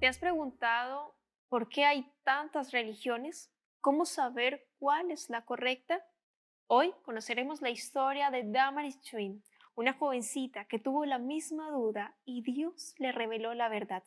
¿Te has preguntado por qué hay tantas religiones? ¿Cómo saber cuál es la correcta? Hoy conoceremos la historia de Damaris Chuin, una jovencita que tuvo la misma duda y Dios le reveló la verdad.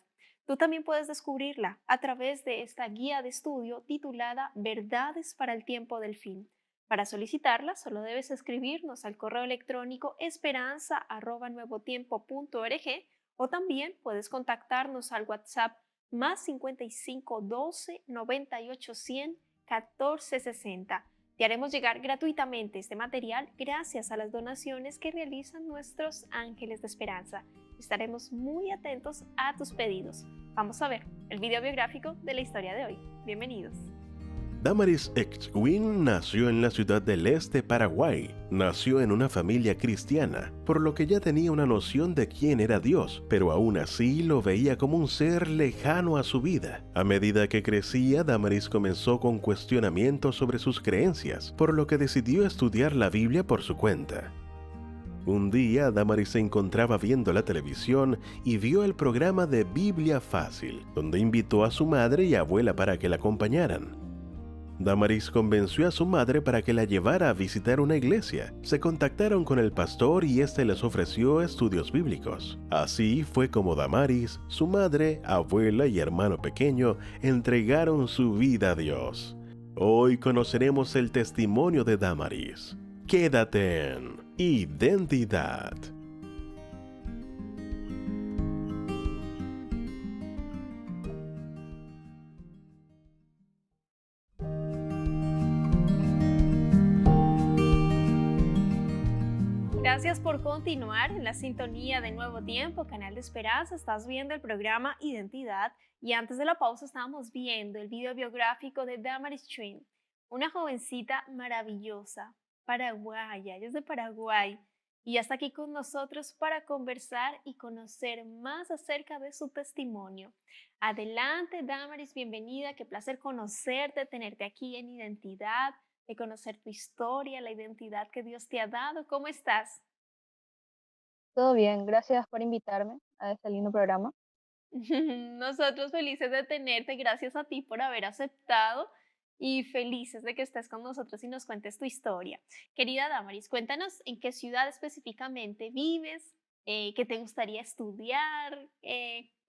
Tú también puedes descubrirla a través de esta guía de estudio titulada Verdades para el tiempo del fin. Para solicitarla, solo debes escribirnos al correo electrónico esperanza@nuevotiempo.org o también puedes contactarnos al WhatsApp más 55 12 98 100 14 60. Te haremos llegar gratuitamente este material gracias a las donaciones que realizan nuestros ángeles de esperanza. Estaremos muy atentos a tus pedidos. Vamos a ver el video biográfico de la historia de hoy. Bienvenidos. Damaris X-Wing nació en la ciudad del Este, Paraguay. Nació en una familia cristiana, por lo que ya tenía una noción de quién era Dios, pero aún así lo veía como un ser lejano a su vida. A medida que crecía, Damaris comenzó con cuestionamientos sobre sus creencias, por lo que decidió estudiar la Biblia por su cuenta. Un día, Damaris se encontraba viendo la televisión y vio el programa de Biblia Fácil, donde invitó a su madre y abuela para que la acompañaran. Damaris convenció a su madre para que la llevara a visitar una iglesia. Se contactaron con el pastor y éste les ofreció estudios bíblicos. Así fue como Damaris, su madre, abuela y hermano pequeño entregaron su vida a Dios. Hoy conoceremos el testimonio de Damaris. Quédate en Identidad. Gracias por continuar en la sintonía de Nuevo Tiempo, Canal de Esperanza. Estás viendo el programa Identidad y antes de la pausa estábamos viendo el video biográfico de Damaris Chuin, una jovencita maravillosa, paraguaya, ella es de Paraguay y ya está aquí con nosotros para conversar y conocer más acerca de su testimonio. Adelante, Damaris, bienvenida, qué placer conocerte, tenerte aquí en Identidad, de conocer tu historia, la identidad que Dios te ha dado. ¿Cómo estás? Todo bien, gracias por invitarme a este lindo programa. Nosotros felices de tenerte, gracias a ti por haber aceptado y felices de que estés con nosotros y nos cuentes tu historia. Querida Damaris, cuéntanos en qué ciudad específicamente vives, qué te gustaría estudiar,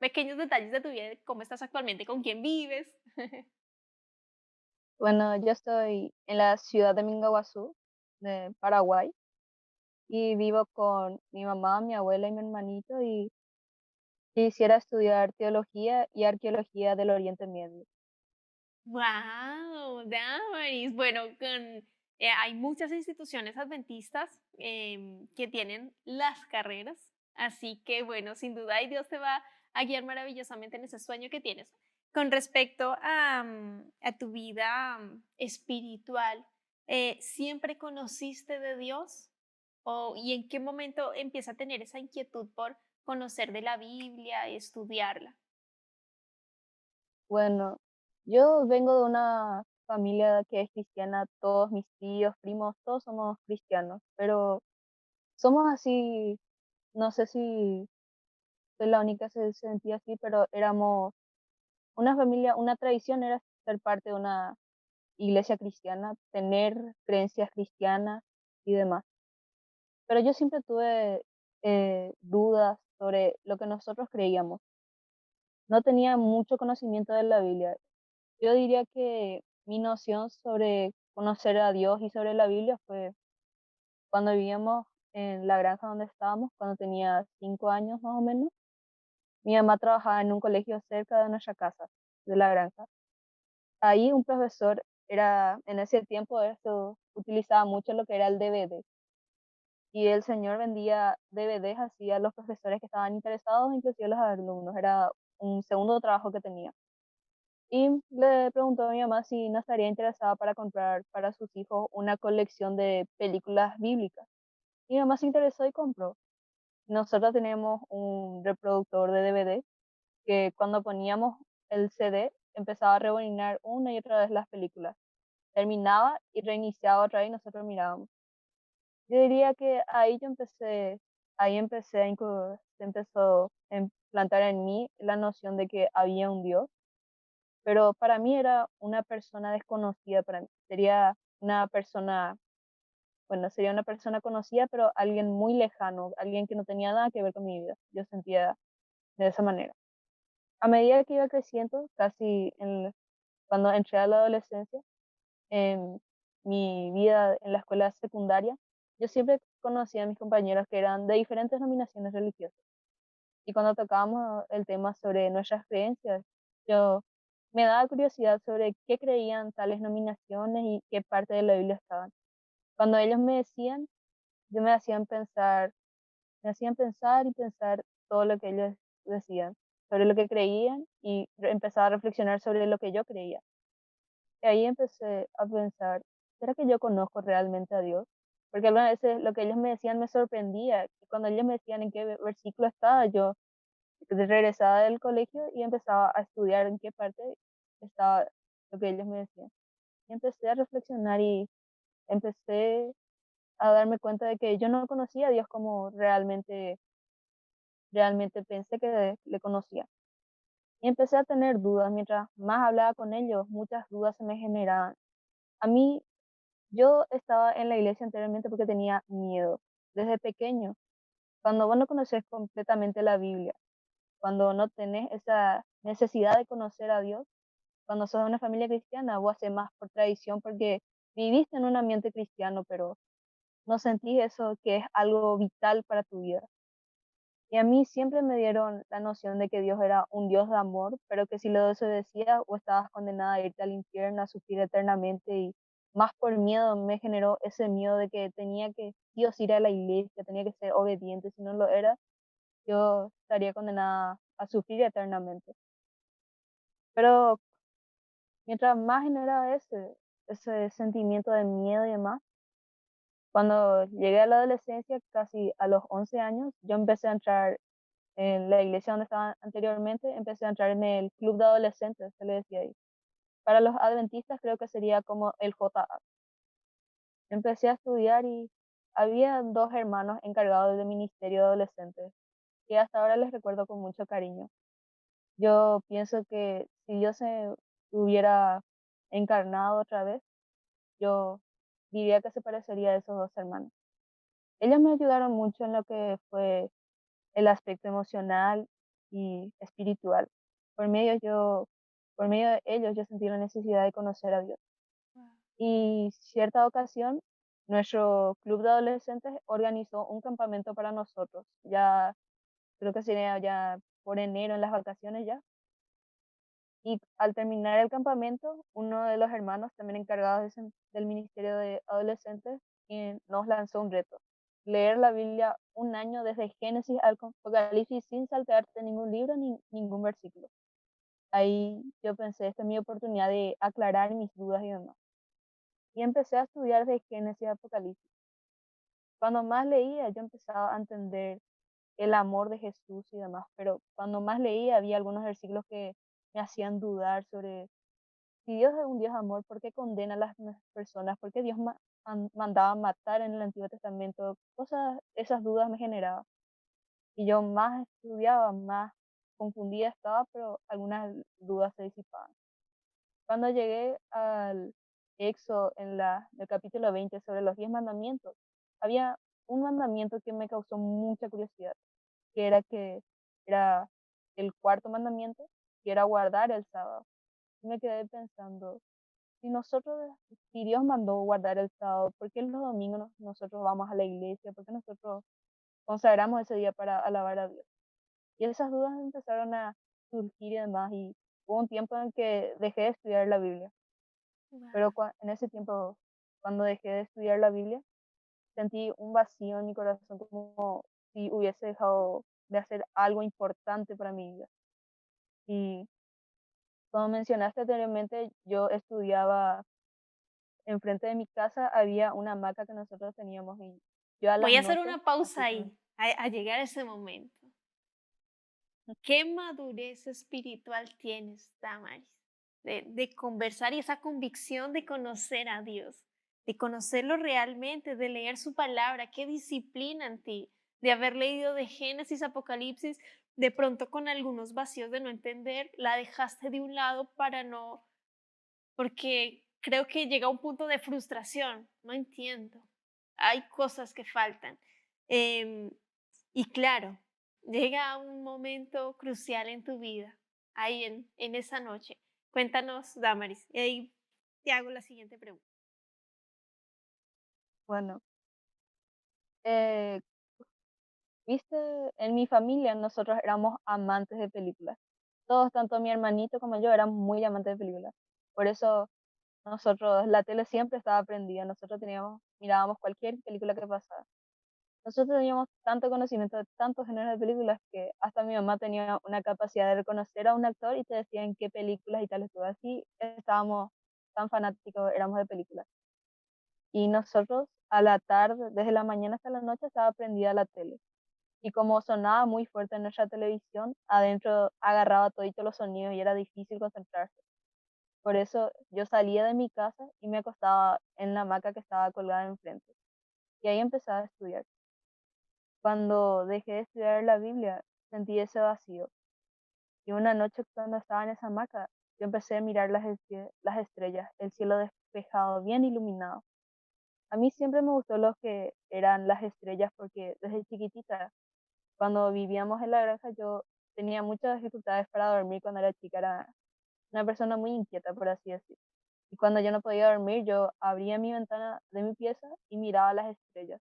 pequeños detalles de tu vida, de cómo estás actualmente, con quién vives. Bueno, yo estoy en la ciudad de Mingaguazú, de Paraguay, y vivo con mi mamá, mi abuela y mi hermanito, y quisiera estudiar teología y arqueología del Oriente Medio. Wow, Damaris. Bueno, hay muchas instituciones adventistas que tienen las carreras, así que bueno, sin duda, y Dios te va a guiar maravillosamente en ese sueño que tienes. Con respecto a tu vida espiritual, ¿siempre conociste de Dios? ¿Y en qué momento empieza a tener esa inquietud por conocer de la Biblia y estudiarla? Bueno, yo vengo de una familia que es cristiana, todos mis tíos, primos, todos somos cristianos, pero somos así, no sé si soy la única que se sentía así, pero éramos una familia, una tradición era ser parte de una iglesia cristiana, tener creencias cristianas y demás. Pero yo siempre tuve dudas sobre lo que nosotros creíamos. No tenía mucho conocimiento de la Biblia. Yo diría que mi noción sobre conocer a Dios y sobre la Biblia fue cuando vivíamos en la granja donde estábamos, cuando tenía 5 años más o menos. Mi mamá trabajaba en un colegio cerca de nuestra casa, de la granja. Ahí un profesor era, en ese tiempo eso utilizaba mucho lo que era el DVD. Y el señor vendía DVDs así a los profesores que estaban interesados, inclusive a los alumnos. Era un segundo trabajo que tenía. Y le preguntó a mi mamá si no estaría interesada para comprar para sus hijos una colección de películas bíblicas. Mi mamá se interesó y compró. Nosotros teníamos un reproductor de DVD que cuando poníamos el CD empezaba a rebobinar una y otra vez las películas. Terminaba y reiniciaba otra vez y nosotros mirábamos. Yo diría que ahí empecé se empezó a implantar en mí la noción de que había un Dios, pero para mí era una persona desconocida para mí. Una persona, sería una persona conocida, pero alguien muy lejano, alguien que no tenía nada que ver con mi vida. Yo sentía de esa manera. A medida que iba creciendo, cuando entré a la adolescencia, en mi vida en la escuela secundaria, yo siempre conocía a mis compañeros que eran de diferentes denominaciones religiosas. Y cuando tocábamos el tema sobre nuestras creencias, yo me daba curiosidad sobre qué creían tales denominaciones y qué parte de la Biblia estaban. Cuando ellos me decían, yo me hacían pensar y pensar todo lo que ellos decían, sobre lo que creían y empezaba a reflexionar sobre lo que yo creía. Y ahí empecé a pensar, ¿será que yo conozco realmente a Dios? Porque algunas veces lo que ellos me decían me sorprendía. Y cuando ellos me decían en qué versículo estaba, yo regresaba del colegio y empezaba a estudiar en qué parte estaba lo que ellos me decían. Y empecé a reflexionar y empecé a darme cuenta de que yo no conocía a Dios como realmente pensé que le conocía. Y empecé a tener dudas. Mientras más hablaba con ellos, muchas dudas se me generaban. A mí, yo estaba en la iglesia anteriormente porque tenía miedo. Desde pequeño, cuando vos no conoces completamente la Biblia, cuando no tenés esa necesidad de conocer a Dios, cuando sos de una familia cristiana, vos haces más por tradición porque viviste en un ambiente cristiano, pero no sentís eso que es algo vital para tu vida. Y a mí siempre me dieron la noción de que Dios era un Dios de amor, pero que si lo desobedecías o estabas condenada a irte al infierno, a sufrir eternamente. Y más por miedo me generó ese miedo de que tenía que sí o sí ir a la iglesia, tenía que ser obediente, si no lo era, yo estaría condenada a sufrir eternamente. Pero mientras más generaba ese sentimiento de miedo y demás, cuando llegué a la adolescencia, casi a los 11 años, yo empecé a entrar en la iglesia donde estaba anteriormente, empecé a entrar en el club de adolescentes, se le decía ahí. Para los adventistas creo que sería como el JA. Empecé a estudiar y había dos hermanos encargados del ministerio de adolescentes, que hasta ahora les recuerdo con mucho cariño. Yo pienso que si Dios se hubiera encarnado otra vez, yo diría que se parecería a esos dos hermanos. Ellos me ayudaron mucho en lo que fue el aspecto emocional y espiritual. Por medio yo, por medio de ellos yo sentí la necesidad de conocer a Dios. Y cierta ocasión, nuestro club de adolescentes organizó un campamento para nosotros. Ya creo que sería ya por enero en las vacaciones ya. Y al terminar el campamento, uno de los hermanos también encargados del Ministerio de Adolescentes nos lanzó un reto. Leer la Biblia un año desde Génesis al Apocalipsis sin saltearte ningún libro ni ningún versículo. Ahí yo pensé, esta es mi oportunidad de aclarar mis dudas y demás. Y empecé a estudiar de Génesis a Apocalipsis. Cuando más leía, yo empezaba a entender el amor de Jesús y demás, pero cuando más leía había algunos versículos que me hacían dudar sobre si Dios es un Dios de amor, ¿por qué condena a las personas? ¿Por qué Dios mandaba matar en el Antiguo Testamento? Esas dudas me generaban. Y yo más estudiaba, más confundida estaba, pero algunas dudas se disipaban. Cuando llegué al Éxodo en el capítulo 20 sobre los 10 mandamientos, había un mandamiento que me causó mucha curiosidad, que era el cuarto mandamiento, que era guardar el sábado. Y me quedé pensando, si nosotros, si Dios mandó guardar el sábado, ¿por qué los domingos nosotros vamos a la iglesia? ¿Por qué nosotros consagramos ese día para alabar a Dios? Y esas dudas empezaron a surgir y demás, y hubo un tiempo en que dejé de estudiar la Biblia, pero en ese tiempo, cuando dejé de estudiar la Biblia, sentí un vacío en mi corazón, como si hubiese dejado de hacer algo importante para mi vida. Y como mencionaste anteriormente, yo estudiaba enfrente de mi casa, había una hamaca que nosotros teníamos y yo a las Voy a hacer noches, una así pausa como, ahí, a llegar a ese momento. ¿Qué madurez espiritual tienes, Damaris? De conversar y esa convicción de conocer a Dios, de conocerlo realmente, de leer su palabra, qué disciplina en ti. de haber leído de Génesis, Apocalipsis, de pronto con algunos vacíos de no entender, la dejaste de un lado para no, porque creo que llega un punto de frustración, no entiendo, hay cosas que faltan. Em, y claro, llega un momento crucial en tu vida, ahí en esa noche. Cuéntanos, Damaris, y ahí te hago la siguiente pregunta. Bueno, eh, viste, en mi familia nosotros éramos amantes de películas. Todos, tanto mi hermanito como yo, éramos muy amantes de películas. Por eso nosotros, la tele siempre estaba prendida. Nosotros mirábamos cualquier película que pasara. Nosotros teníamos tanto conocimiento de tantos géneros de películas que hasta mi mamá tenía una capacidad de reconocer a un actor y te decía en qué películas y tal estuvo. Así estábamos tan fanáticos, éramos de películas. Y nosotros a la tarde, desde la mañana hasta la noche, estaba prendida la tele. Y como sonaba muy fuerte en nuestra televisión, adentro agarraba toditos los sonidos y era difícil concentrarse. Por eso yo salía de mi casa y me acostaba en la hamaca que estaba colgada enfrente. Y ahí empezaba a estudiar. Cuando dejé de estudiar la Biblia, sentí ese vacío. Y una noche cuando estaba en esa hamaca, yo empecé a mirar las estrellas, el cielo despejado, bien iluminado. A mí siempre me gustó lo que eran las estrellas porque desde chiquitita, cuando vivíamos en la granja, yo tenía muchas dificultades para dormir cuando era chica. Era una persona muy inquieta, por así decirlo. Y cuando yo no podía dormir, yo abría mi ventana de mi pieza y miraba las estrellas.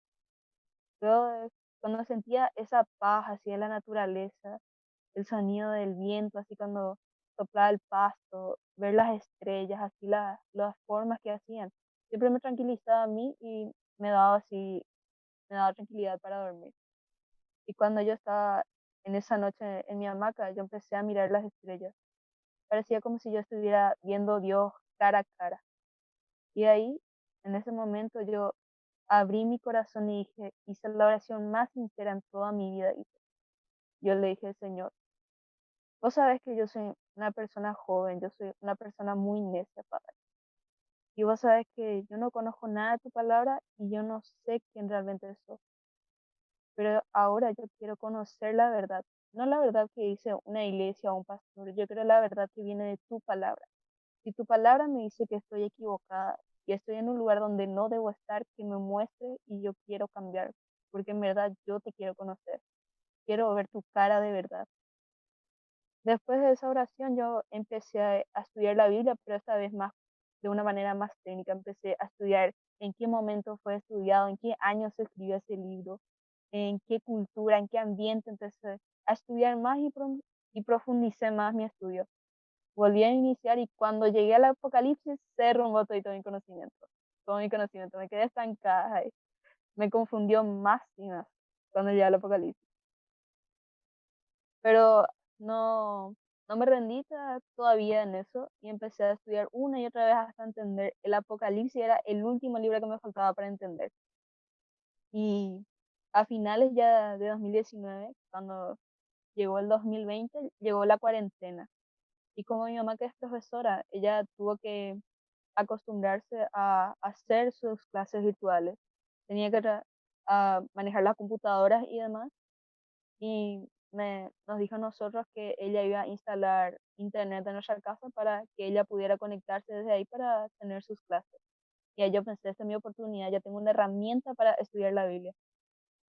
Luego, cuando sentía esa paz así de la naturaleza, el sonido del viento, así cuando soplaba el pasto, ver las estrellas, así las formas que hacían, siempre me tranquilizaba a mí y me daba tranquilidad para dormir. Y cuando yo estaba en esa noche en mi hamaca, yo empecé a mirar las estrellas. Parecía como si yo estuviera viendo a Dios cara a cara. Y ahí, en ese momento, yo abrí mi corazón y dije, hice la oración más sincera en toda mi vida. Yo le dije, Señor, vos sabés que yo soy una persona joven, yo soy una persona muy necia, Padre. Y vos sabés que yo no conozco nada de tu palabra y yo no sé quién realmente sos. Pero ahora yo quiero conocer la verdad. No la verdad que dice una iglesia o un pastor, yo quiero la verdad que viene de tu palabra. Si tu palabra me dice que estoy equivocada y estoy en un lugar donde no debo estar, que me muestre y yo quiero cambiar, porque en verdad yo te quiero conocer. Quiero ver tu cara de verdad. Después de esa oración yo empecé a estudiar la Biblia, pero esta vez más de una manera más técnica. Empecé a estudiar en qué momento fue estudiado, en qué año se escribió ese libro, en qué cultura, en qué ambiente. Empecé a estudiar más y profundicé más mi estudio. Volví a iniciar y cuando llegué al Apocalipsis se derrumbó todo mi conocimiento. Todo mi conocimiento, me quedé estancada ahí. Me confundió más y más cuando llegué al Apocalipsis. Pero no, no me rendí todavía en eso y empecé a estudiar una y otra vez hasta entender. El Apocalipsis era el último libro que me faltaba para entender. Y a finales ya de 2019, cuando llegó el 2020, llegó la cuarentena. Y como mi mamá que es profesora, ella tuvo que acostumbrarse a hacer sus clases virtuales. Tenía que a manejar las computadoras y demás. Y nos dijo a nosotros que ella iba a instalar internet en nuestra casa para que ella pudiera conectarse desde ahí para tener sus clases. Y ahí yo pensé, esta es mi oportunidad, ya tengo una herramienta para estudiar la Biblia.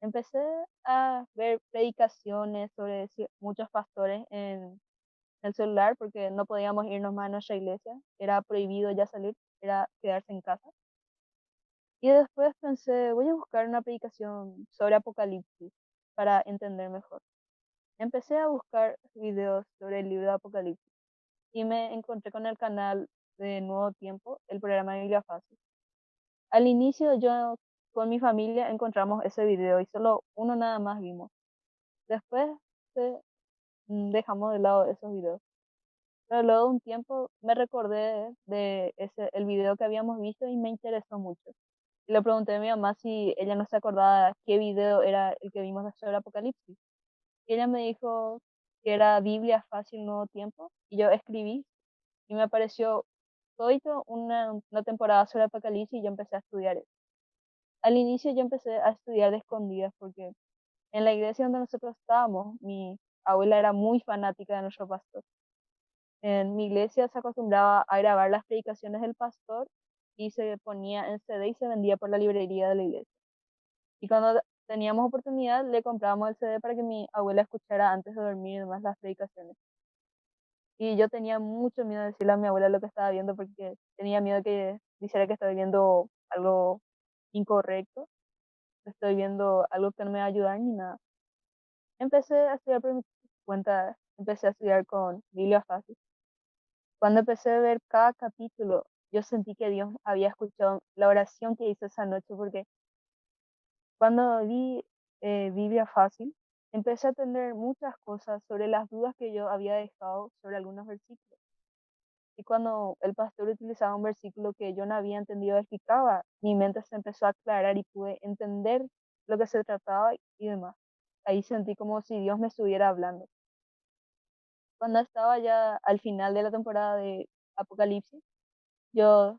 Empecé a ver predicaciones sobre muchos pastores en el celular porque no podíamos irnos más a nuestra iglesia, era prohibido ya salir, era quedarse en casa. Y después pensé, voy a buscar una predicación sobre Apocalipsis para entender mejor. Empecé a buscar videos sobre el libro de Apocalipsis y me encontré con el canal de Nuevo Tiempo, el programa de Biblia Fácil. Al inicio yo con mi familia encontramos ese video y solo uno nada más vimos. Después eh, dejamos de lado esos videos. Pero luego de un tiempo me recordé de el video que habíamos visto y me interesó mucho. Y le pregunté a mi mamá si ella no se acordaba qué video era el que vimos sobre Apocalipsis. Y ella me dijo que era Biblia Fácil Nuevo Tiempo. Y yo escribí y me apareció todito una temporada sobre Apocalipsis y yo empecé a estudiar eso. Al inicio yo empecé a estudiar de escondidas porque En la iglesia donde nosotros estábamos, mi abuela era muy fanática de nuestro pastor. En mi iglesia se acostumbraba a grabar las predicaciones del pastor y se ponía en CD y se vendía por la librería de la iglesia. Y cuando teníamos oportunidad, le comprábamos el CD para que mi abuela escuchara antes de dormir y demás las predicaciones. Y yo tenía mucho miedo de decirle a mi abuela lo que estaba viendo porque tenía miedo que dijera que estaba viendo algo incorrecto, que estoy viendo algo que no me va a ayudar ni nada. Empecé a estudiar por mi cuenta, empecé a estudiar con Biblia Fácil. Cuando empecé a ver cada capítulo, yo sentí que Dios había escuchado la oración que hice esa noche, porque cuando vi Biblia Fácil, empecé a entender muchas cosas sobre las dudas que yo había dejado sobre algunos versículos. Y cuando el pastor utilizaba un versículo que yo no había entendido, explicaba, mi mente se empezó a aclarar y pude entender lo que se trataba y demás. Ahí sentí como si Dios me estuviera hablando. Cuando estaba ya al final de la temporada de Apocalipsis, yo,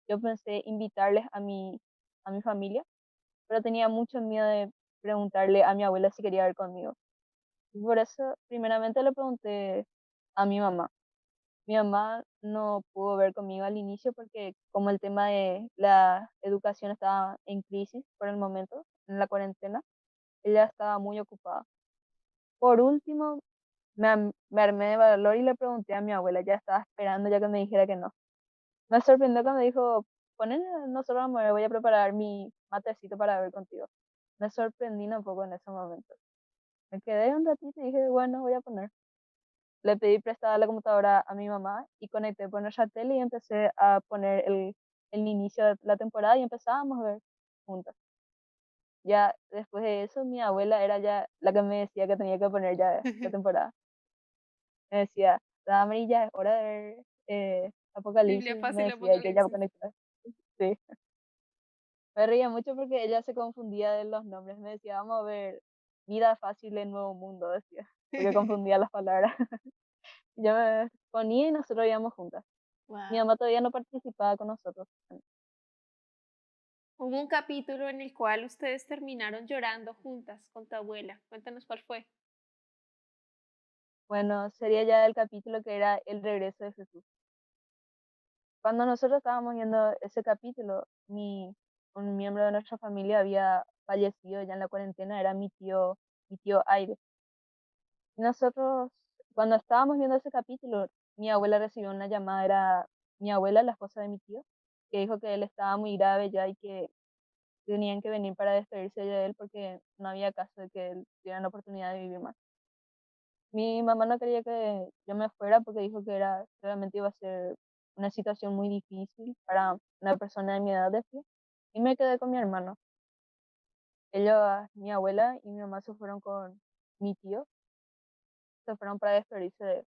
yo pensé invitarles a mi familia, pero tenía mucho miedo de preguntarle a mi abuela si quería ver conmigo. Y por eso, primeramente le pregunté a mi mamá. Mi mamá no pudo ver conmigo al inicio porque como el tema de la educación estaba en crisis por el momento, en la cuarentena, ella estaba muy ocupada. Por último, me armé de valor y le pregunté a mi abuela, ya estaba esperando ya que me dijera que no. Me sorprendió cuando dijo, ponen, nosotros vamos a ver, voy a preparar mi matecito para ver contigo. Me sorprendí un poco en ese momento. Me quedé un ratito y dije, bueno, voy a poner. Le pedí prestada la computadora a mi mamá y conecté por nuestra tele y empecé a poner el inicio de la temporada y empezábamos a ver juntas. Ya después de eso, mi abuela era ya la que me decía que tenía que poner ya la temporada. Me decía, Dame, ya es hora de ver Biblia Apocalipsis. Me fácil, decía, yo ya Apocalipsis. conecté. Sí. Me reía mucho porque ella se confundía de los nombres. Me decía, vamos a ver Vida Fácil en Nuevo Mundo, decía, porque confundía las palabras. Yo me ponía y nosotros íbamos juntas. Mi Wow. mamá todavía no participaba con nosotros. Hubo un capítulo en el cual ustedes terminaron llorando juntas con tu abuela. Cuéntanos cuál fue. Bueno, sería ya el capítulo que era el regreso de Jesús. Cuando nosotros estábamos viendo ese capítulo, un miembro de nuestra familia había fallecido ya en la cuarentena, era mi tío Aire. Y nosotros, cuando estábamos viendo ese capítulo, mi abuela recibió una llamada, era mi abuela, la esposa de mi tío, que dijo que él estaba muy grave ya y que tenían que venir para despedirse de él porque no había caso de que él tuviera la oportunidad de vivir más. Mi mamá no quería que yo me fuera porque dijo que era, realmente iba a ser una situación muy difícil para una persona de mi edad de pie. Y me quedé con mi hermano. Ella, mi abuela y mi mamá se fueron con mi tío, se fueron para despedirse de él.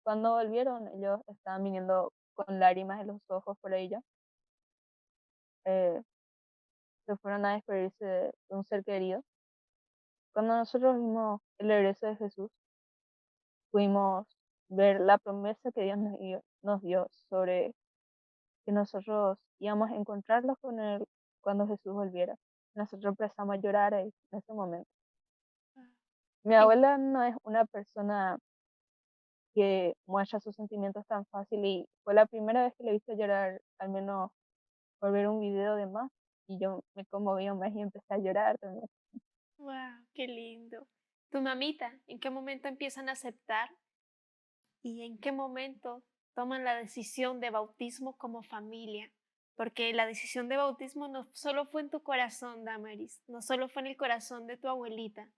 Cuando volvieron, ellos estaban viniendo con lágrimas en los ojos por ella. Eh, Se fueron a despedirse de un ser querido. Cuando nosotros vimos el regreso de Jesús, pudimos ver la promesa que Dios nos dio sobre que nosotros íbamos a encontrarlos con Él cuando Jesús volviera. Nosotros empezamos a llorar ahí, en ese momento. Mi En- abuela no es una persona que muestra sus sentimientos tan fácil y fue la primera vez que le he visto llorar, al menos por ver un video de más, y yo me conmoví más y empecé a llorar también. Wow, qué lindo. Tu mamita, ¿en qué momento empiezan a aceptar y en qué momento toman la decisión de bautismo como familia? Porque la decisión de bautismo no solo fue en tu corazón, Damaris, no solo fue en el corazón de tu abuelita,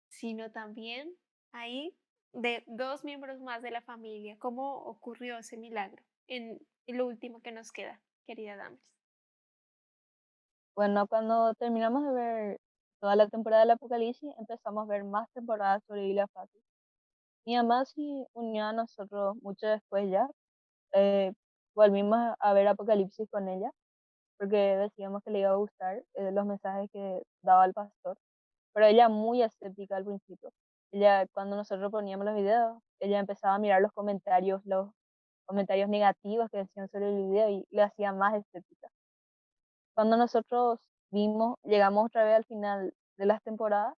sino también ahí de dos miembros más de la familia. ¿Cómo ocurrió ese milagro? En lo último que nos queda, querida Damaris. Bueno, cuando terminamos de ver toda la temporada del Apocalipsis, empezamos a ver más temporadas sobre Biblia Fácil. Mi mamá sí unió a nosotros mucho después ya. eh, Volvimos a ver Apocalipsis con ella, porque decíamos que le iba a gustar los mensajes que daba el pastor. Pero ella muy escéptica al principio. Ella, cuando nosotros poníamos los videos, ella empezaba a mirar los comentarios negativos que decían sobre el video y le hacía más escéptica. Cuando nosotros vimos, llegamos otra vez al final de las temporadas,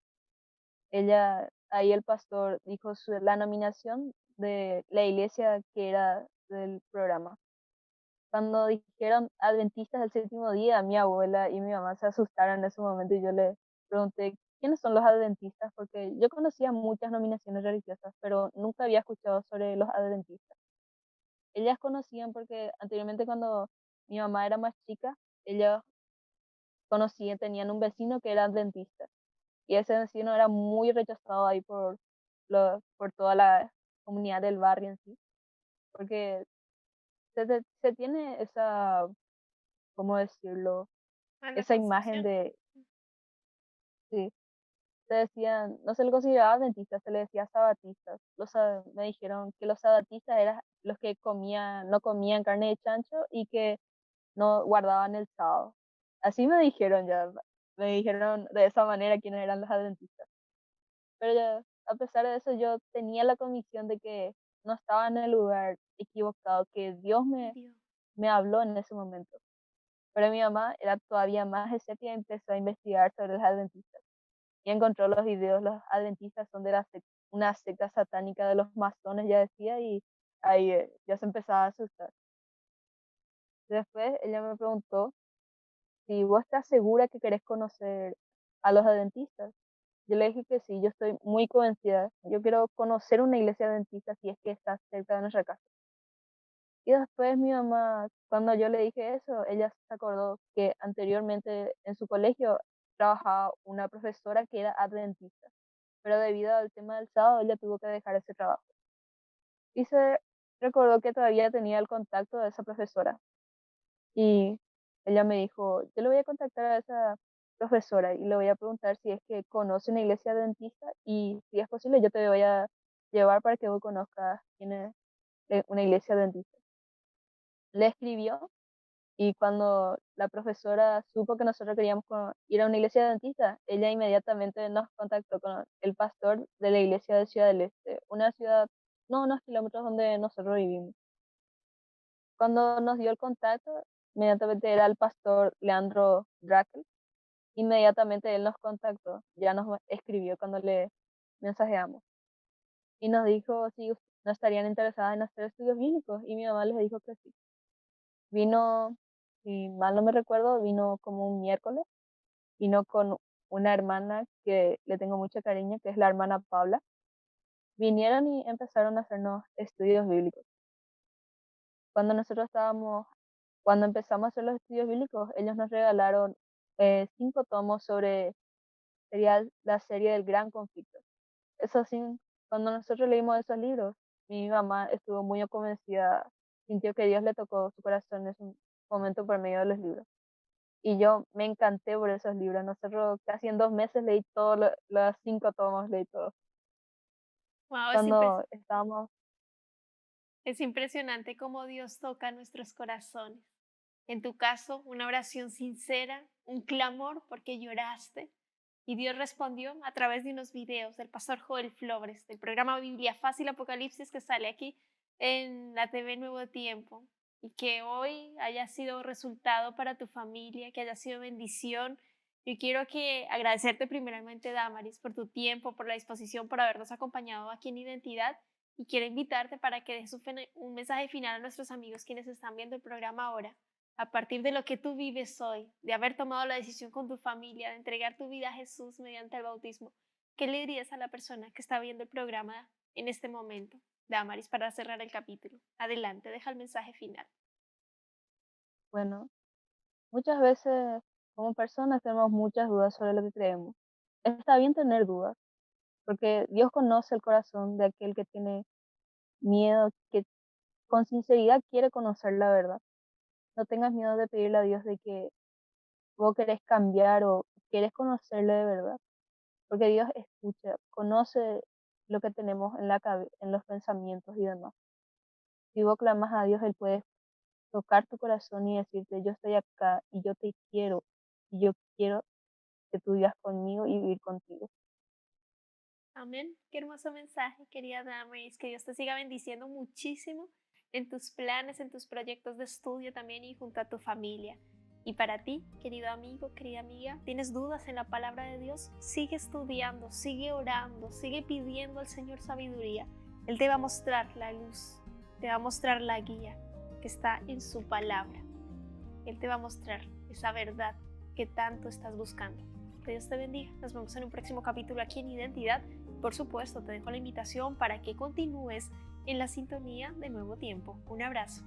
ahí el pastor dijo la nominación de la iglesia que era del programa. Cuando dijeron adventistas del séptimo día, mi abuela y mi mamá se asustaron en ese momento y yo le pregunté, ¿quiénes son los adventistas? Porque yo conocía muchas nominaciones religiosas, pero nunca había escuchado sobre los adventistas. Ellas conocían porque anteriormente cuando mi mamá era más chica, ellas conocían, tenían un vecino que era adventista y ese vecino era muy rechazado ahí por toda la comunidad del barrio en sí, porque se tiene esa, ¿cómo decirlo? Mala Esa imagen concepción. de, sí, se decían, no se le consideraba adventistas, se le decía sabatistas. Me dijeron que los sabatistas eran los que comían, no comían carne de chancho y que no guardaban el sábado. Así me dijeron ya, me dijeron de esa manera quiénes eran los adventistas. Pero ya, a pesar de eso, yo tenía la convicción de que no estaba en el lugar equivocado, que Dios Dios. me habló en ese momento. Pero mi mamá era todavía más escéptica y empezó a investigar sobre los adventistas. Y encontró los videos, los adventistas son de una secta satánica de los masones, ya decía, y ahí ya se empezaba a asustar. Después ella me preguntó si vos estás segura que querés conocer a los adventistas. Yo le dije que sí, yo estoy muy convencida. Yo quiero conocer una iglesia adventista si es que está cerca de nuestra casa. Y después mi mamá, cuando yo le dije eso, ella se acordó que anteriormente en su colegio trabajaba una profesora que era adventista, pero debido al tema del sábado ella tuvo que dejar ese trabajo. Y se recordó que todavía tenía el contacto de esa profesora. Y ella me dijo, yo le voy a contactar a esa profesora y le voy a preguntar si es que conoce una iglesia adventista y si es posible yo te voy a llevar para que vos conozcas quién es una iglesia adventista. Le escribió y cuando la profesora supo que nosotros queríamos ir a una iglesia adventista, ella inmediatamente nos contactó con el pastor de la iglesia de Ciudad del Este, una ciudad, no unos kilómetros donde nosotros vivimos. Cuando nos dio el contacto, inmediatamente era el pastor Leandro Drakel. Inmediatamente él nos contactó, ya nos escribió cuando le mensajeamos y nos dijo si no estarían interesadas en hacer estudios bíblicos y mi mamá les dijo que sí. Vino, si mal no me recuerdo, vino como un miércoles, vino con una hermana que le tengo mucho cariño, que es la hermana Paula. Vinieron y empezaron a hacernos estudios bíblicos. Cuando nosotros estábamos, cuando empezamos a hacer los estudios bíblicos, ellos nos regalaron 5 tomos sobre sería la serie del Gran Conflicto. Eso sí, cuando nosotros leímos esos libros, mi mamá estuvo muy convencida, sintió que Dios le tocó su corazón en ese momento por medio de los libros. Y yo me encanté por esos libros. Nosotros casi en 2 meses leí todos los 5 tomos, leí todo. Wow, Cuando estábamos, es impresionante cómo Dios toca nuestros corazones. En tu caso, una oración sincera, un clamor porque lloraste. Y Dios respondió a través de unos videos del pastor Joel Flores, del programa Biblia Fácil Apocalipsis que sale aquí en la TV Nuevo Tiempo. Y que hoy haya sido resultado para tu familia, que haya sido bendición. Yo quiero agradecerte primeramente, Damaris, por tu tiempo, por la disposición, por habernos acompañado aquí en Identidad. Y quiero invitarte para que des un mensaje final a nuestros amigos quienes están viendo el programa ahora a partir de lo que tú vives hoy, de haber tomado la decisión con tu familia, de entregar tu vida a Jesús mediante el bautismo, ¿qué le dirías a la persona que está viendo el programa en este momento? Damaris, para cerrar el capítulo. Adelante, deja el mensaje final. bueno, muchas veces como personas tenemos muchas dudas sobre lo que creemos. Está bien tener dudas, porque Dios conoce el corazón de aquel que tiene miedo, que con sinceridad quiere conocer la verdad. No tengas miedo de pedirle a Dios de que vos querés cambiar o querés conocerle de verdad, porque Dios escucha, conoce lo que tenemos en la en los pensamientos y demás. Si vos clamas a Dios, Él puede tocar tu corazón y decirte, yo estoy acá y yo te quiero y yo quiero que tú vivas conmigo y vivir contigo. Amén. Qué hermoso mensaje, querida Damaris. Que Dios te siga bendiciendo muchísimo en tus planes, en tus proyectos de estudio también y junto a tu familia. Y para ti, querido amigo, querida amiga, ¿tienes dudas en la palabra de Dios? Sigue estudiando, sigue orando, sigue pidiendo al Señor sabiduría. Él te va a mostrar la luz, te va a mostrar la guía que está en su palabra. Él te va a mostrar esa verdad que tanto estás buscando. Que Dios te bendiga. Nos vemos en un próximo capítulo aquí en Identidad. Por supuesto, te dejo la invitación para que continúes en la sintonía de Nuevo Tiempo. Un abrazo.